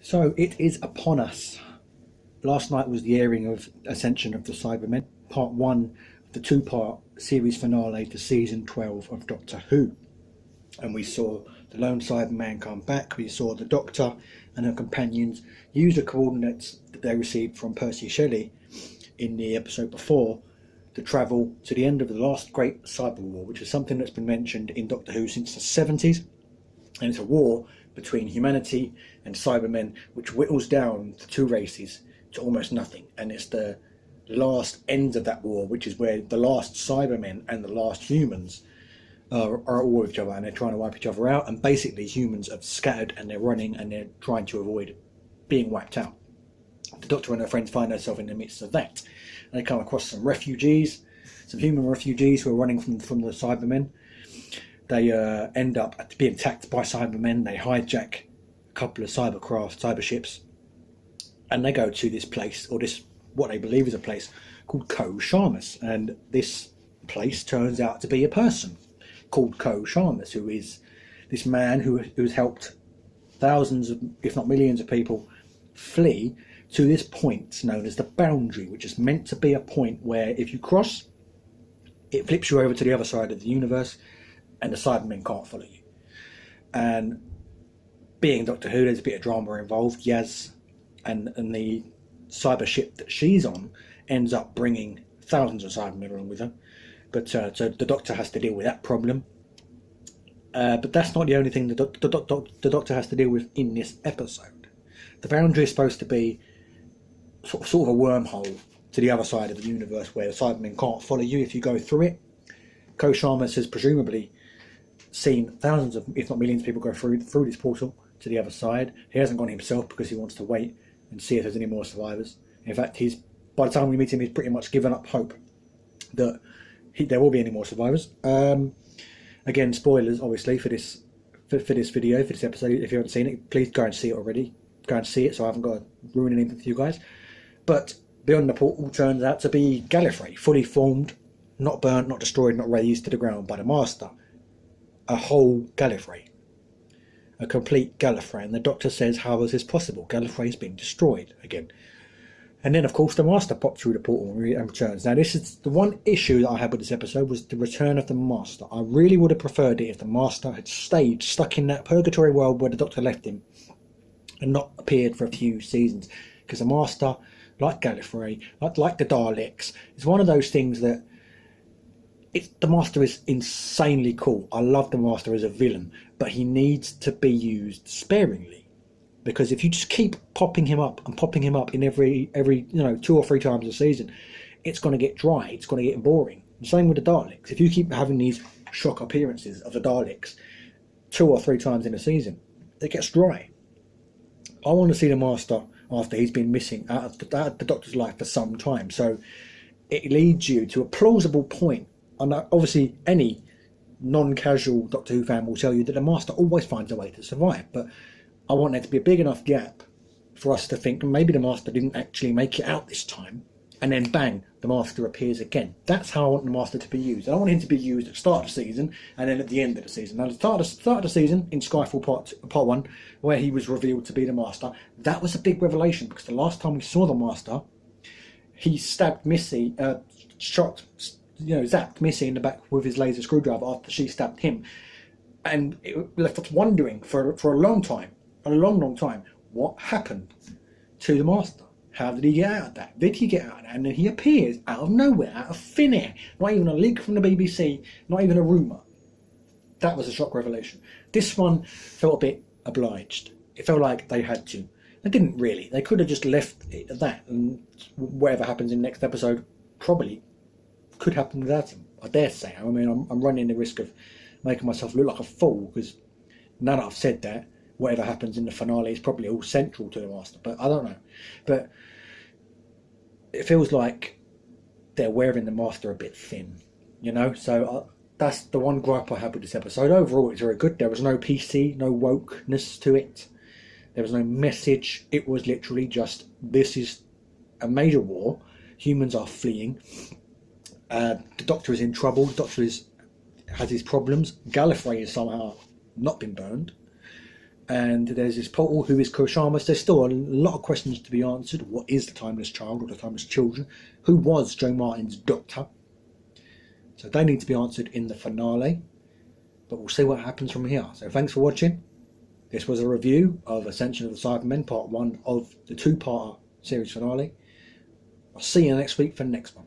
So it is upon us. Last night was the airing of Ascension of the Cybermen, part 1 of the 2-part series finale to season 12 of Doctor Who. And we saw the lone Cyberman come back. We saw the Doctor and her companions use the coordinates that they received from Percy Shelley in the episode before to travel to the end of the last great cyber war, which is something that's been mentioned in Doctor Who since the 70s. And it's a war between humanity and Cybermen, which whittles down the two races to almost nothing. And it's the last end of that war, which is where the last Cybermen and the last humans are at war with each other, and they're trying to wipe each other out. And basically humans have scattered and they're running and they're trying to avoid being wiped out. The Doctor and her friends find themselves in the midst of that. And they come across some refugees, some human refugees who are running from the Cybermen. They end up being attacked by Cybermen. They hijack a couple of cyber ships, and they go to this place, or this what they believe is a place called Ko Sharmus. And this place turns out to be a person called Ko Sharmus, who is this man who's helped thousands of, if not millions of people flee to this point known as the boundary, which is meant to be a point where if you cross, it flips you over to the other side of the universe and the Cybermen can't follow you. And being Doctor Who, there's a bit of drama involved. Yaz and the cyber ship that she's on ends up bringing thousands of Cybermen along with her. But so the Doctor has to deal with that problem. But that's not the only thing the Doctor has to deal with in this episode. The boundary is supposed to be sort of a wormhole to the other side of the universe where the Cybermen can't follow you if you go through it. Ko Sharmus has presumably seen thousands of, if not millions of people go through this portal to the other side. He hasn't gone himself because he wants to wait and see if there's any more survivors. In fact, by the time we meet him, he's pretty much given up hope that there will be any more survivors. Again, spoilers obviously for this video, for this episode. If you haven't seen it, please go and see it already. Go and see it, so I haven't got to ruin anything for you guys. But beyond the portal turns out to be Gallifrey, fully formed, not burnt, not destroyed, not razed to the ground by the Master. A whole Gallifrey. A complete Gallifrey. And the Doctor says, how is this possible? Gallifrey's been destroyed again. And then, of course, the Master popped through the portal and returns. Now, this is the one issue that I had with this episode, was the return of the Master. I really would have preferred it if the Master had stayed stuck in that purgatory world where the Doctor left him and not appeared for a few seasons. Because the Master, like Gallifrey, like the Daleks, is one of those things that the Master is insanely cool. I love the Master as a villain, but he needs to be used sparingly. Because if you just keep popping him up in every 2 or 3 times a season, it's going to get dry. It's going to get boring. The same with the Daleks. If you keep having these shock appearances of the Daleks 2 or 3 times in a season, it gets dry. I want to see the Master after he's been missing out of the Doctor's life for some time. So it leads you to a plausible point. And obviously any non-casual Doctor Who fan will tell you that the Master always finds a way to survive. But I want there to be a big enough gap for us to think maybe the Master didn't actually make it out this time, and then bang, the Master appears again. That's how I want the Master to be used. I don't want him to be used at the start of the season and then at the end of the season. Now, the start of the season in Skyfall part 1, where he was revealed to be the Master, that was a big revelation, because the last time we saw the Master, he stabbed Missy, zapped Missy in the back with his laser screwdriver after she stabbed him, and it left us wondering for a long time, what happened to the Master. How did he get out of that? Did he get out of that? And then he appears out of nowhere, out of thin air. Not even a leak from the BBC, not even a rumour. That was a shock revelation. This one felt a bit obliged. It felt like they had to. They didn't really. They could have just left it at that, and whatever happens in the next episode probably could happen without him. I dare say. I mean, I'm running the risk of making myself look like a fool, because now that I've said that, whatever happens in the finale is probably all central to the Master, but I don't know. But it feels like they're wearing the Master a bit thin, so that's the one gripe I had with this episode. Overall, it's very good. There was no PC, no wokeness to it. There was no message. It was literally just, this is a major war. Humans are fleeing. The Doctor is in trouble. The Doctor has his problems. Gallifrey has somehow not been burned. And there's this portal, who is Ko Sharmus. There's still a lot of questions to be answered. What is the Timeless Child or the Timeless Children? Who was Joe Martin's Doctor? So they need to be answered in the finale. But we'll see what happens from here. So thanks for watching. This was a review of Ascension of the Cybermen, part 1 of the 2-part series finale. I'll see you next week for the next one.